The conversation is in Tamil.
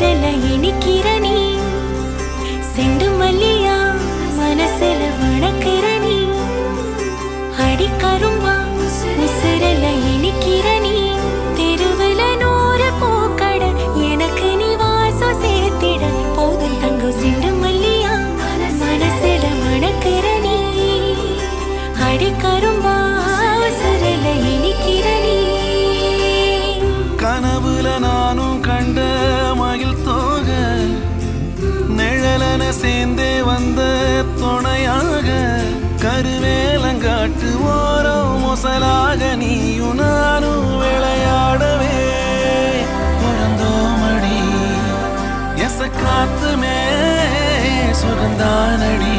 உசுரல இனிக்கிற நீ செண்டு மல்லியா மனசுல வணக்கிற நீ அடிக்கரும்பா உசுரல இனிக்கிற நீ தெருவுல 100 பூக்கட எனக்கு நீ வாசம் சேர்த்திட போதும் தங்கம் செண்டு மல்லியா மனசுல வணக்கிற நீ அடிக்கரும்பா உசுரல இனிக்கிற நீ கனவுல நானும் கண்ட மகிழ் தோக நிழலன சேர்ந்தே வந்த துணையாக கருவேலங்காட்டு ஓரம் மொசலாக நீயும் நானும் விளையாடவே பிறந்தோமடி எச காத்துமே சுகந்தானடி